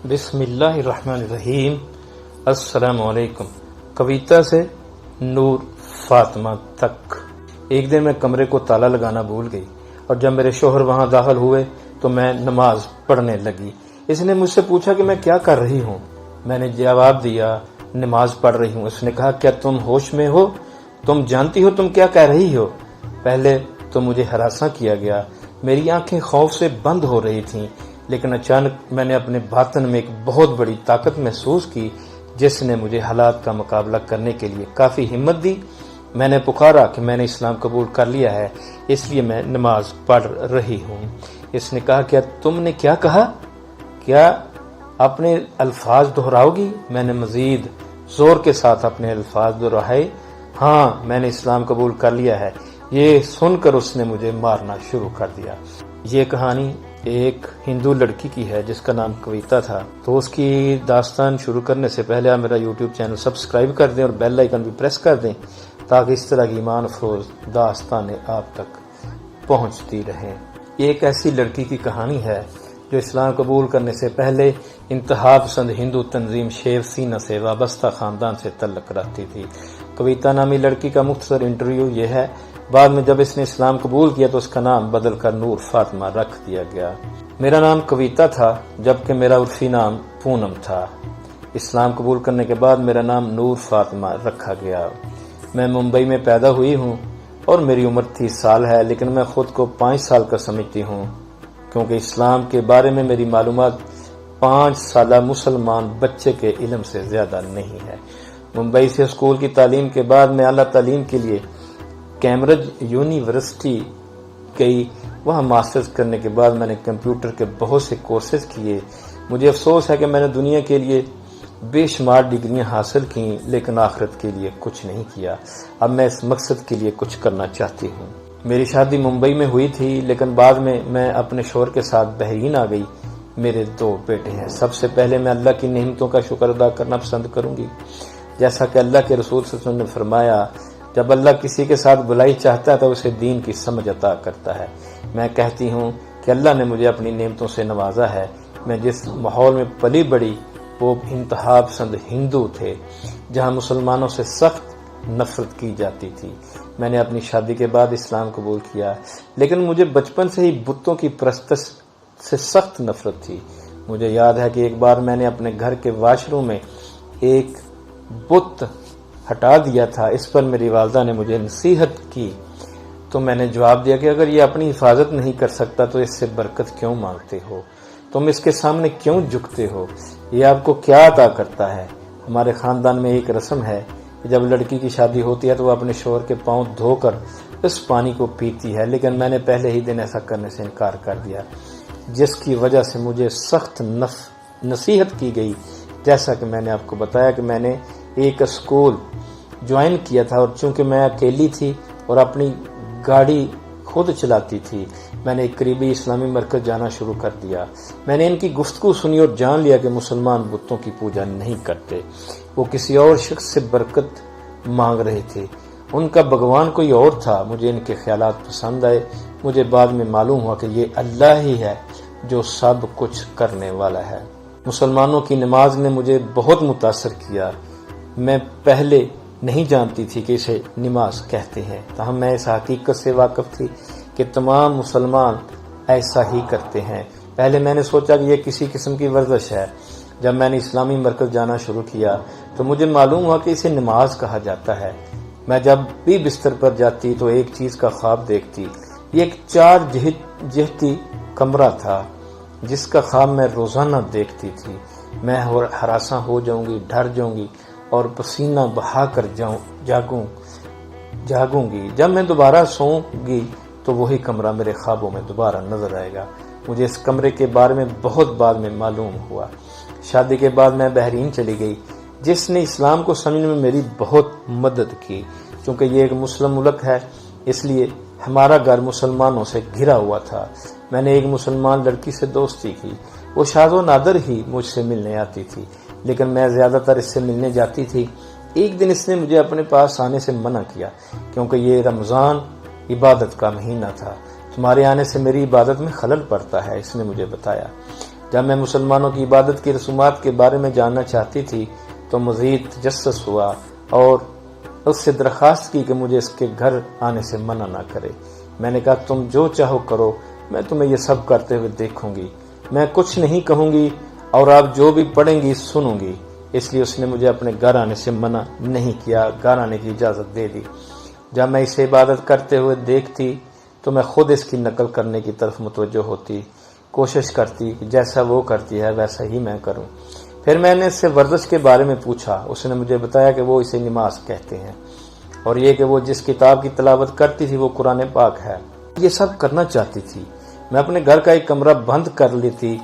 بسم اللہ الرحمن الرحیم۔ السلام علیکم۔ کویتا سے نور فاطمہ تک۔ ایک دن میں کمرے کو تالا لگانا بھول گئی اور جب میرے شوہر وہاں داخل ہوئے تو میں نماز پڑھنے لگی۔ اس نے مجھ سے پوچھا کہ میں کیا کر رہی ہوں۔ میں نے جواب دیا نماز پڑھ رہی ہوں۔ اس نے کہا کیا تم ہوش میں ہو؟ تم جانتی ہو تم کیا کہہ رہی ہو؟ پہلے تو مجھے ہراساں کیا گیا، میری آنکھیں خوف سے بند ہو رہی تھیں، لیکن اچانک میں نے اپنے باطن میں ایک بہت بڑی طاقت محسوس کی جس نے مجھے حالات کا مقابلہ کرنے کے لیے کافی ہمت دی۔ میں نے پکارا کہ میں نے اسلام قبول کر لیا ہے، اس لیے میں نماز پڑھ رہی ہوں۔ اس نے کہا کیا تم نے کیا کہا؟ کیا اپنے الفاظ دہراؤ گی؟ میں نے مزید زور کے ساتھ اپنے الفاظ دہرائے، ہاں میں نے اسلام قبول کر لیا ہے۔ یہ سن کر اس نے مجھے مارنا شروع کر دیا۔ یہ کہانی ایک ہندو لڑکی کی ہے جس کا نام کویتا تھا۔ تو اس کی داستان شروع کرنے سے پہلے آپ میرا یوٹیوب چینل سبسکرائب کر دیں اور بیل آئیکن بھی پریس کر دیں تاکہ اس طرح کی ایمان افروز داستانیں آپ تک پہنچتی رہیں۔ یہ ایک ایسی لڑکی کی کہانی ہے جو اسلام قبول کرنے سے پہلے انتہا پسند ہندو تنظیم شیو سینا سے وابستہ خاندان سے تعلق رکھتی تھی۔ کویتا نامی لڑکی کا مختصر انٹرویو یہ ہے۔ بعد میں جب اس نے اسلام قبول کیا تو اس کا نام بدل کر نور فاطمہ رکھ دیا گیا۔ میرا نام کویتا تھا جبکہ میرا عرفی نام پونم تھا۔ اسلام قبول کرنے کے بعد میرا نام نور فاطمہ رکھا گیا۔ میں ممبئی میں پیدا ہوئی ہوں اور میری عمر 30 سال ہے، لیکن میں خود کو 5 سال کا سمجھتی ہوں کیونکہ اسلام کے بارے میں میری معلومات 5 سالہ مسلمان بچے کے علم سے زیادہ نہیں ہے۔ ممبئی سے اسکول کی تعلیم کے بعد میں اعلیٰ تعلیم کے لیے کیمبرج یونیورسٹی گئی۔ وہاں ماسٹرز کرنے کے بعد میں نے کمپیوٹر کے بہت سے کورسز کیے۔ مجھے افسوس ہے کہ میں نے دنیا کے لیے بے شمار ڈگریاں حاصل کیں لیکن آخرت کے لیے کچھ نہیں کیا۔ اب میں اس مقصد کے لیے کچھ کرنا چاہتی ہوں۔ میری شادی ممبئی میں ہوئی تھی لیکن بعد میں اپنے شوہر کے ساتھ بحرین آ گئی۔ میرے 2 بیٹے ہیں۔ سب سے پہلے میں اللہ کی نعمتوں کا شکر ادا کرنا پسند کروں گی، جیسا کہ اللہ کے رسول صلی اللہ علیہ وسلم نے فرمایا جب اللہ کسی کے ساتھ بھلائی چاہتا ہے تو اسے دین کی سمجھ عطا کرتا ہے۔ میں کہتی ہوں کہ اللہ نے مجھے اپنی نعمتوں سے نوازا ہے۔ میں جس ماحول میں پلی بڑی وہ انتہا پسند ہندو تھے جہاں مسلمانوں سے سخت نفرت کی جاتی تھی۔ میں نے اپنی شادی کے بعد اسلام قبول کیا لیکن مجھے بچپن سے ہی بتوں کی پرستش سے سخت نفرت تھی۔ مجھے یاد ہے کہ ایک بار میں نے اپنے گھر کے واش روم میں ایک بت ہٹا دیا تھا۔ اس پر میری والدہ نے مجھے نصیحت کی تو میں نے جواب دیا کہ اگر یہ اپنی حفاظت نہیں کر سکتا تو اس سے برکت کیوں مانگتے ہو؟ تم اس کے سامنے کیوں جھکتے ہو؟ یہ آپ کو کیا عطا کرتا ہے؟ ہمارے خاندان میں ایک رسم ہے کہ جب لڑکی کی شادی ہوتی ہے تو وہ اپنے شوہر کے پاؤں دھو کر اس پانی کو پیتی ہے، لیکن میں نے پہلے ہی دن ایسا کرنے سے انکار کر دیا جس کی وجہ سے مجھے سخت نصیحت کی گئی۔ جیسا کہ میں نے آپ کو بتایا کہ میں نے ایک اسکول جوائن کیا تھا اور چونکہ میں اکیلی تھی اور اپنی گاڑی خود چلاتی تھی میں نے ایک قریبی اسلامی مرکز جانا شروع کر دیا۔ میں نے ان کی گفتگو سنی اور جان لیا کہ مسلمان بتوں کی پوجا نہیں کرتے، وہ کسی اور شخص سے برکت مانگ رہے تھے، ان کا بھگوان کوئی اور تھا۔ مجھے ان کے خیالات پسند آئے۔ مجھے بعد میں معلوم ہوا کہ یہ اللہ ہی ہے جو سب کچھ کرنے والا ہے۔ مسلمانوں کی نماز نے مجھے بہت متاثر کیا۔ میں پہلے نہیں جانتی تھی کہ اسے نماز کہتے ہیں، تاہم میں اس حقیقت سے واقف تھی کہ تمام مسلمان ایسا ہی کرتے ہیں۔ پہلے میں نے سوچا کہ یہ کسی قسم کی ورزش ہے۔ جب میں نے اسلامی مرکز جانا شروع کیا تو مجھے معلوم ہوا کہ اسے نماز کہا جاتا ہے۔ میں جب بھی بستر پر جاتی تو ایک چیز کا خواب دیکھتی۔ یہ ایک 4 جہتی کمرہ تھا جس کا خواب میں روزانہ دیکھتی تھی۔ میں ہراساں ہو جاؤں گی، ڈر جاؤں گی اور پسینہ بہا کر جاگوں گی۔ جب میں دوبارہ سوؤں گی تو وہی کمرہ میرے خوابوں میں دوبارہ نظر آئے گا۔ مجھے اس کمرے کے بارے میں بہت بعد میں معلوم ہوا۔ شادی کے بعد میں بحرین چلی گئی جس نے اسلام کو سمجھنے میں میری بہت مدد کی۔ چونکہ یہ ایک مسلم ملک ہے اس لیے ہمارا گھر مسلمانوں سے گھرا ہوا تھا۔ میں نے ایک مسلمان لڑکی سے دوستی کی۔ وہ شاذ و نادر ہی مجھ سے ملنے آتی تھی لیکن میں زیادہ تر اس سے ملنے جاتی تھی۔ ایک دن اس نے مجھے اپنے پاس آنے سے منع کیا کیونکہ یہ رمضان عبادت کا مہینہ تھا۔ تمہارے آنے سے میری عبادت میں خلل پڑتا ہے، اس نے مجھے بتایا۔ جب میں مسلمانوں کی عبادت کی رسومات کے بارے میں جاننا چاہتی تھی تو مزید تجسس ہوا اور اس سے درخواست کی کہ مجھے اس کے گھر آنے سے منع نہ کرے۔ میں نے کہا تم جو چاہو کرو، میں تمہیں یہ سب کرتے ہوئے دیکھوں گی، میں کچھ نہیں کہوں گی اور آپ جو بھی پڑھیں گی سنوں گی۔ اس لیے اس نے مجھے اپنے گھر آنے سے منع نہیں کیا، گھر آنے کی اجازت دے دی۔ جب میں اسے عبادت کرتے ہوئے دیکھتی تو میں خود اس کی نقل کرنے کی طرف متوجہ ہوتی، کوشش کرتی کہ جیسا وہ کرتی ہے ویسا ہی میں کروں۔ پھر میں نے اس سے ورزش کے بارے میں پوچھا، اس نے مجھے بتایا کہ وہ اسے نماز کہتے ہیں اور یہ کہ وہ جس کتاب کی تلاوت کرتی تھی وہ قرآن پاک ہے۔ یہ سب کرنا چاہتی تھی۔ میں اپنے گھر کا ایک کمرہ بند کر لیتی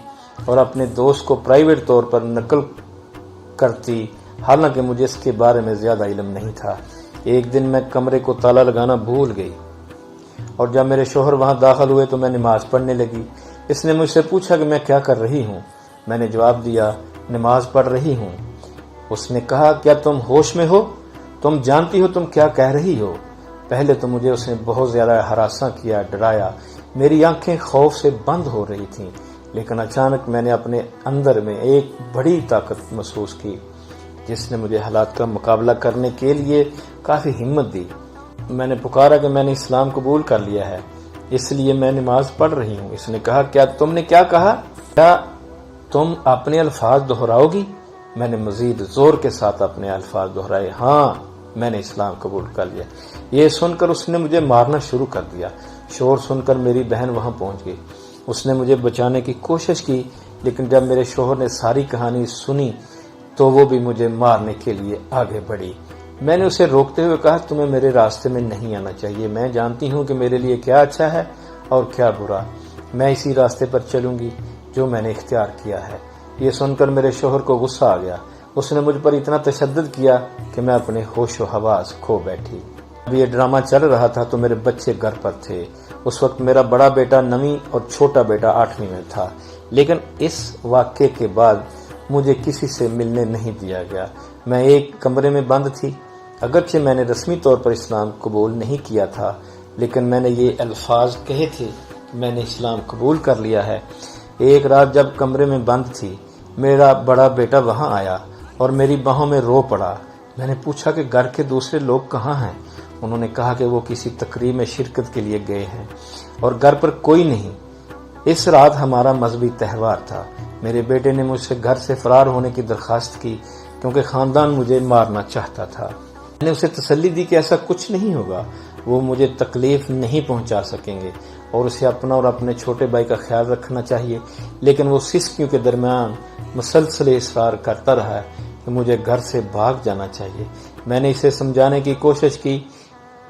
اور اپنے دوست کو پرائیویٹ طور پر نقل کرتی، حالانکہ مجھے اس کے بارے میں زیادہ علم نہیں تھا۔ ایک دن میں کمرے کو تالا لگانا بھول گئی اور جب میرے شوہر وہاں داخل ہوئے تو میں نماز پڑھنے لگی۔ اس نے مجھ سے پوچھا کہ میں کیا کر رہی ہوں۔ میں نے جواب دیا نماز پڑھ رہی ہوں۔ اس نے کہا کیا تم ہوش میں ہو؟ تم جانتی ہو تم کیا کہہ رہی ہو؟ پہلے تو مجھے اس نے بہت زیادہ ہراساں کیا، ڈرایا، میری آنکھیں خوف سے بند ہو رہی تھیں، لیکن اچانک میں نے اپنے اندر میں ایک بڑی طاقت محسوس کی جس نے مجھے حالات کا مقابلہ کرنے کے لیے کافی ہمت دی۔ میں نے پکارا کہ میں نے اسلام قبول کر لیا ہے، اس لیے میں نماز پڑھ رہی ہوں۔ اس نے کہا کیا تم نے کیا کہا؟ کیا تم اپنے الفاظ دہراؤ گی؟ میں نے مزید زور کے ساتھ اپنے الفاظ دہرائے، ہاں میں نے اسلام قبول کر لیا۔ یہ سن کر اس نے مجھے مارنا شروع کر دیا۔ شور سن کر میری بہن وہاں پہنچ گئی۔ اس نے مجھے بچانے کی کوشش کی، لیکن جب میرے شوہر نے ساری کہانی سنی تو وہ بھی مجھے مارنے کے لیے آگے بڑھی۔ میں نے اسے روکتے ہوئے کہا تمہیں میرے راستے میں نہیں آنا چاہیے، میں جانتی ہوں کہ میرے لیے کیا اچھا ہے اور کیا برا، میں اسی راستے پر چلوں گی جو میں نے اختیار کیا ہے۔ یہ سن کر میرے شوہر کو غصہ آ گیا۔ اس نے مجھ پر اتنا تشدد کیا کہ میں اپنے ہوش و حواس کھو بیٹھی۔ اب یہ ڈرامہ چل رہا تھا تو میرے بچے گھر پر تھے۔ اس وقت میرا بڑا بیٹا 9ویں اور چھوٹا بیٹا 8ویں میں تھا، لیکن اس واقعے کے بعد مجھے کسی سے ملنے نہیں دیا گیا۔ میں ایک کمرے میں بند تھی۔ اگرچہ میں نے رسمی طور پر اسلام قبول نہیں کیا تھا، لیکن میں نے یہ الفاظ کہے تھے کہ میں نے اسلام قبول کر لیا ہے۔ ایک رات جب کمرے میں بند تھی، میرا بڑا بیٹا وہاں آیا اور میری باہوں میں رو پڑا۔ میں نے پوچھا کہ گھر کے دوسرے لوگ کہاں ہیں؟ انہوں نے کہا کہ وہ کسی تقریب میں شرکت کے لیے گئے ہیں اور گھر پر کوئی نہیں۔ اس رات ہمارا مذہبی تہوار تھا۔ میرے بیٹے نے مجھ سے گھر سے فرار ہونے کی درخواست کی کیونکہ خاندان مجھے مارنا چاہتا تھا۔ میں نے اسے تسلی دی کہ ایسا کچھ نہیں ہوگا، وہ مجھے تکلیف نہیں پہنچا سکیں گے اور اسے اپنا اور اپنے چھوٹے بھائی کا خیال رکھنا چاہیے، لیکن وہ سسکیوں کے درمیان مسلسل اصرار کرتا رہا کہ مجھے گھر سے بھاگ جانا چاہیے۔ میں نے اسے سمجھانے کی کوشش کی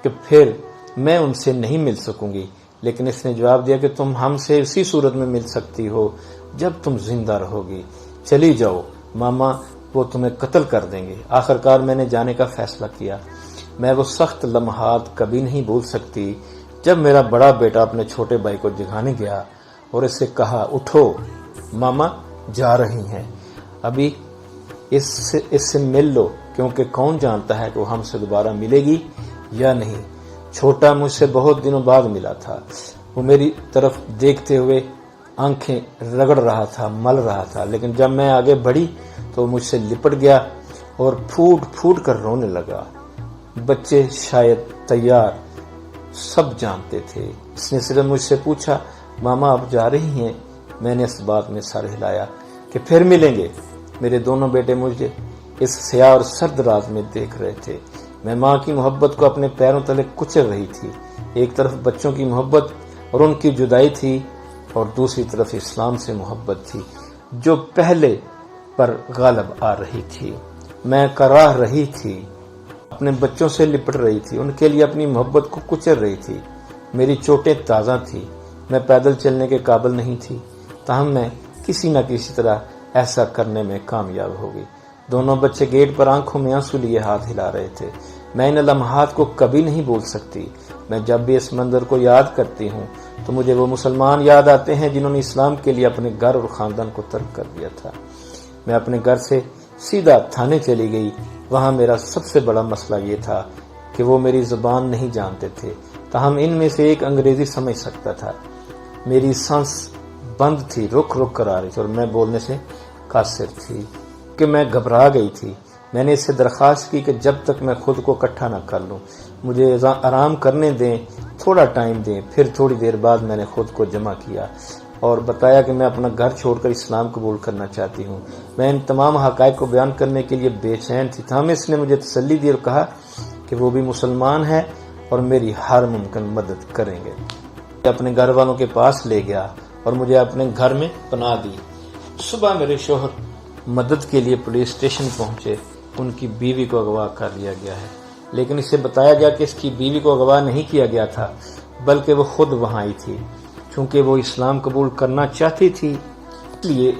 کہ پھر میں ان سے نہیں مل سکوں گی، لیکن اس نے جواب دیا کہ تم ہم سے اسی صورت میں مل سکتی ہو جب تم زندہ رہو گی، چلی جاؤ ماما، وہ تمہیں قتل کر دیں گے۔ آخرکار میں نے جانے کا فیصلہ کیا۔ میں وہ سخت لمحات کبھی نہیں بھول سکتی جب میرا بڑا بیٹا اپنے چھوٹے بھائی کو جگانے گیا اور اس سے کہا اٹھو ماما جا رہی ہیں، ابھی اس سے مل لو، کیونکہ کون جانتا ہے کہ وہ ہم سے دوبارہ ملے گی یا نہیں۔ چھوٹا مجھ سے بہت دنوں بعد ملا تھا۔ وہ میری طرف دیکھتے ہوئے آنکھیں رگڑ رہا تھا، مل رہا تھا، لیکن جب میں آگے بڑھی تو وہ مجھ سے لپٹ گیا اور پھوٹ پھوٹ کر رونے لگا۔ بچے شاید تیار سب جانتے تھے۔ اس نے صرف مجھ سے پوچھا ماما آپ جا رہی ہیں؟ میں نے اس بات میں سر ہلایا کہ پھر ملیں گے۔ میرے دونوں بیٹے مجھے اس سیاہ اور سرد رات میں دیکھ رہے تھے۔ میں ماں کی محبت کو اپنے پیروں تلے کچل رہی تھی۔ ایک طرف بچوں کی محبت اور ان کی جدائی تھی اور دوسری طرف اسلام سے محبت تھی جو پہلے پر غالب آ رہی تھی۔ میں کراہ رہی تھی، اپنے بچوں سے لپٹ رہی تھی، ان کے لیے اپنی محبت کو کچل رہی تھی۔ میری چوٹیں تازہ تھی، میں پیدل چلنے کے قابل نہیں تھی، تاہم میں کسی نہ کسی طرح ایسا کرنے میں کامیاب ہو گئی۔ دونوں بچے گیٹ پر آنکھوں میں آنسو لیے ہاتھ ہلا رہے تھے۔ میں ان لمحات کو کبھی نہیں بھول سکتی۔ میں جب بھی اس منظر کو یاد کرتی ہوں تو مجھے وہ مسلمان یاد آتے ہیں جنہوں نے اسلام کے لیے اپنے گھر اور خاندان کو ترک کر دیا تھا۔ میں اپنے گھر سے سیدھا تھانے چلی گئی۔ وہاں میرا سب سے بڑا مسئلہ یہ تھا کہ وہ میری زبان نہیں جانتے تھے، تاہم ان میں سے ایک انگریزی سمجھ سکتا تھا۔ میری سانس بند تھی، رک رک کر آ رہی تھی اور میں بولنے سے قاصر تھی کہ میں گھبرا گئی تھی۔ میں نے اس سے درخواست کی کہ جب تک میں خود کو اکٹھا نہ کر لوں مجھے آرام کرنے دیں، تھوڑا ٹائم دیں۔ پھر تھوڑی دیر بعد میں نے خود کو جمع کیا اور بتایا کہ میں اپنا گھر چھوڑ کر اسلام قبول کرنا چاہتی ہوں۔ میں ان تمام حقائق کو بیان کرنے کے لیے بے چین تھی۔ تھامس نے مجھے تسلی دی اور کہا کہ وہ بھی مسلمان ہے اور میری ہر ممکن مدد کریں گے۔ اپنے گھر والوں کے پاس لے گیا اور مجھے اپنے گھر میں پناہ دی۔ صبح میرے شوہر مدد کے لیے پولیس اسٹیشن پہنچے۔ ان کی بیوی کو اغوا کر لیا گیا ہے، لیکن اسے بتایا گیا کہ اس کی بیوی کو اغوا نہیں کیا گیا تھا بلکہ وہ خود وہاں آئی تھی۔ چونکہ وہ اسلام قبول کرنا چاہتی تھی اس لیے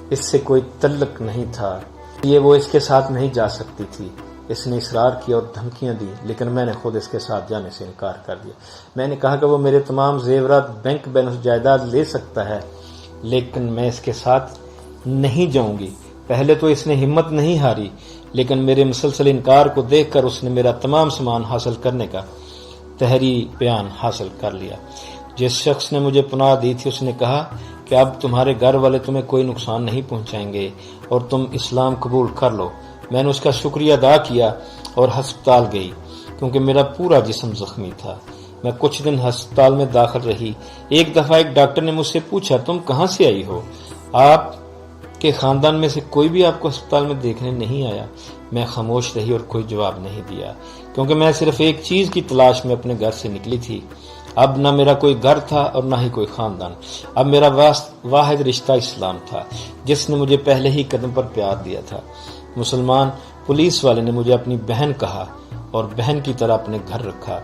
اس سے کوئی تعلق نہیں تھا، یہ وہ اس کے ساتھ نہیں جا سکتی تھی۔ اس نے اصرار کیا اور دھمکیاں دی، لیکن میں نے خود اس کے ساتھ جانے سے انکار کر دیا۔ میں نے کہا کہ وہ میرے تمام زیورات، بینک بیلنس، جائیداد لے سکتا ہے، لیکن میں اس کے ساتھ نہیں جاؤں گی۔ پہلے تو اس نے ہمت نہیں ہاری، لیکن میرے مسلسل انکار کو دیکھ کر اس نے میرا تمام سامان حاصل کرنے کا تحریری بیان حاصل کر لیا۔ جس شخص نے مجھے پناہ دی تھی اس نے کہا کہ اب تمہارے گھر والے تمہیں کوئی نقصان نہیں پہنچائیں گے اور تم اسلام قبول کر لو۔ میں نے اس کا شکریہ ادا کیا اور ہسپتال گئی کیونکہ میرا پورا جسم زخمی تھا۔ میں کچھ دن ہسپتال میں داخل رہی۔ ایک دفعہ ایک ڈاکٹر نے مجھ سے پوچھا تم کہاں سے آئی ہو؟ آپ کے خاندان میں سے کوئی بھی آپ کو ہسپتال میں دیکھنے نہیں آیا؟ میں خاموش رہی اور کوئی جواب نہیں دیا کیونکہ میں صرف ایک چیز کی تلاش میں اپنے گھر سے نکلی تھی۔ اب نہ میرا کوئی گھر تھا اور نہ ہی کوئی خاندان، اب میرا واحد رشتہ اسلام تھا جس نے مجھے پہلے ہی قدم پر پیار دیا تھا۔ مسلمان پولیس والے نے مجھے اپنی بہن کہا اور بہن کی طرح اپنے گھر رکھا۔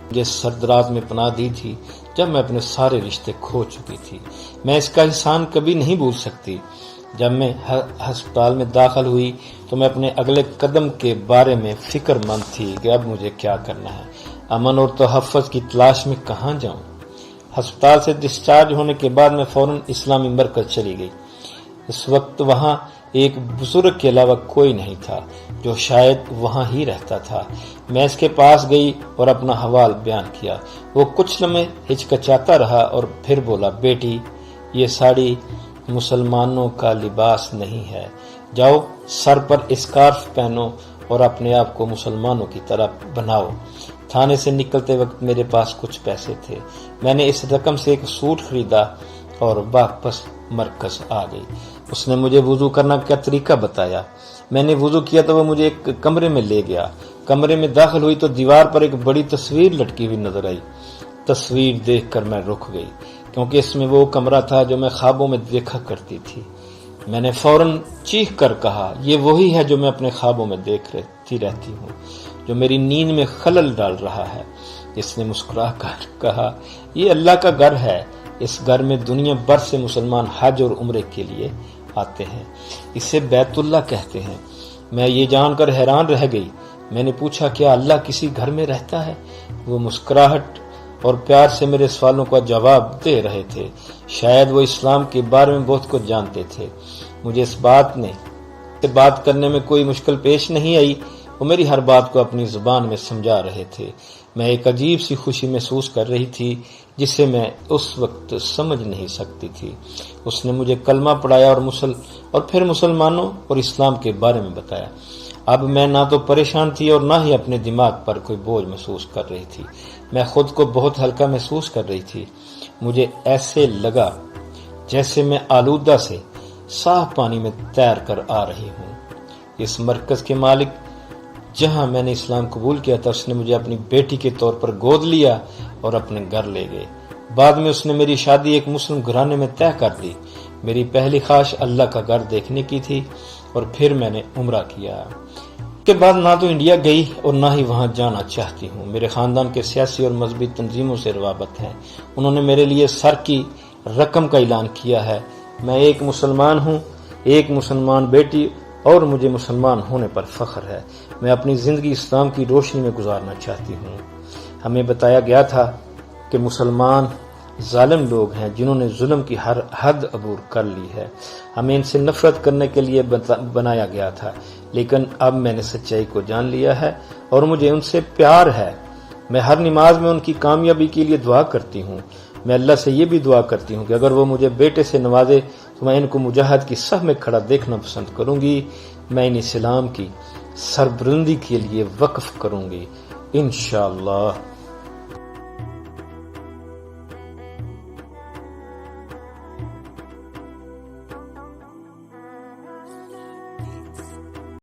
مجھے سردراز میں پناہ دی تھی جب میں اپنے سارے رشتے کھو چکی تھی۔ میں اس کا احسان کبھی نہیں بھول سکتی۔ جب میں ہسپتال میں داخل ہوئی تو میں اپنے اگلے قدم کے بارے میں فکر مند تھی کہ اب مجھے کیا کرنا ہے، امن اور تحفظ کی تلاش میں کہاں جاؤں۔ ہسپتال سے ڈسچارج ہونے کے بعد میں فوراً اسلامی مرکز چلی گئی۔ اس وقت وہاں ایک بزرگ کے علاوہ کوئی نہیں تھا جو شاید وہاں ہی رہتا تھا۔ میں اس کے پاس گئی اور اپنا حوال بیان کیا۔ وہ کچھ لمحے ہچکچاتا رہا اور پھر بولا، بیٹی یہ ساڑی مسلمانوں کا لباس نہیں ہے، جاؤ سر پر اسکارف پہنو اور اپنے آپ کو مسلمانوں کی طرح بناؤ۔ تھانے سے نکلتے وقت میرے پاس کچھ پیسے تھے۔ میں نے اس رقم سے ایک سوٹ خریدا اور واپس مرکز آ گئی۔ اس نے مجھے وضو کرنا کا طریقہ بتایا۔ میں نے وضو کیا تو وہ مجھے ایک کمرے میں لے گیا۔ کمرے میں داخل ہوئی تو دیوار پر ایک بڑی تصویر لٹکی ہوئی نظر آئی۔ تصویر دیکھ کر میں رک گئی کیونکہ اس میں وہ کمرہ تھا جو میں خوابوں میں دیکھا کرتی تھی۔ میں نے فوراً چیخ کر کہا، یہ وہی ہے جو میں اپنے خوابوں میں دیکھتی رہتی ہوں، جو میری نیند میں خلل ڈال رہا ہے۔ اس نے مسکرا کر کہا، یہ اللہ کا گھر ہے، اس گھر میں دنیا بھر سے مسلمان حج اور عمرے کے لیے آتے ہیں، اسے بیت اللہ کہتے ہیں۔ میں یہ جان کر حیران رہ گئی۔ میں نے پوچھا، کیا اللہ کسی گھر میں رہتا ہے؟ وہ مسکراہٹ اور پیار سے میرے سوالوں کا جواب دے رہے تھے۔ شاید وہ اسلام کے بارے میں بہت کچھ جانتے تھے۔ مجھے اس بات کرنے میں کوئی مشکل پیش نہیں آئی۔ وہ میری ہر بات کو اپنی زبان میں سمجھا رہے تھے۔ میں ایک عجیب سی خوشی محسوس کر رہی تھی جسے میں اس وقت سمجھ نہیں سکتی تھی۔ اس نے مجھے کلمہ پڑھایا اور پھر مسلمانوں اور اسلام کے بارے میں بتایا۔ اب میں نہ تو پریشان تھی اور نہ ہی اپنے دماغ پر کوئی بوجھ محسوس کر رہی تھی۔ میں خود کو بہت ہلکا محسوس کر رہی تھی۔ مجھے ایسے لگا جیسے میں آلودہ سے صاف پانی میں تیر کر آ رہی ہوں۔ اس مرکز کے مالک جہاں میں نے اسلام قبول کیا تھا، اس نے مجھے اپنی بیٹی کے طور پر گود لیا اور اپنے گھر لے گئے۔ بعد میں اس نے میری شادی ایک مسلم گھرانے میں طے کر دی۔ میری پہلی خواہش اللہ کا گھر دیکھنے کی تھی اور پھر میں نے عمرہ کیا۔ اس کے بعد نہ تو انڈیا گئی اور نہ ہی وہاں جانا چاہتی ہوں۔ میرے خاندان کے سیاسی اور مذہبی تنظیموں سے روابط ہیں۔ انہوں نے میرے لیے سر کی رقم کا اعلان کیا ہے۔ میں ایک مسلمان ہوں، ایک مسلمان بیٹی، اور مجھے مسلمان ہونے پر فخر ہے۔ میں اپنی زندگی اسلام کی روشنی میں گزارنا چاہتی ہوں۔ ہمیں بتایا گیا تھا کہ مسلمان ظالم لوگ ہیں جنہوں نے ظلم کی ہر حد عبور کر لی ہے۔ ہمیں ان سے نفرت کرنے کے لیے بنایا گیا تھا، لیکن اب میں نے سچائی کو جان لیا ہے اور مجھے ان سے پیار ہے۔ میں ہر نماز میں ان کی کامیابی کے لیے دعا کرتی ہوں۔ میں اللہ سے یہ بھی دعا کرتی ہوں کہ اگر وہ مجھے بیٹے سے نوازے تو میں ان کو مجاہد کی صف میں کھڑا دیکھنا پسند کروں گی، میں ان اسلام کی سربلندی کے لیے وقف کروں گی انشاءاللہ۔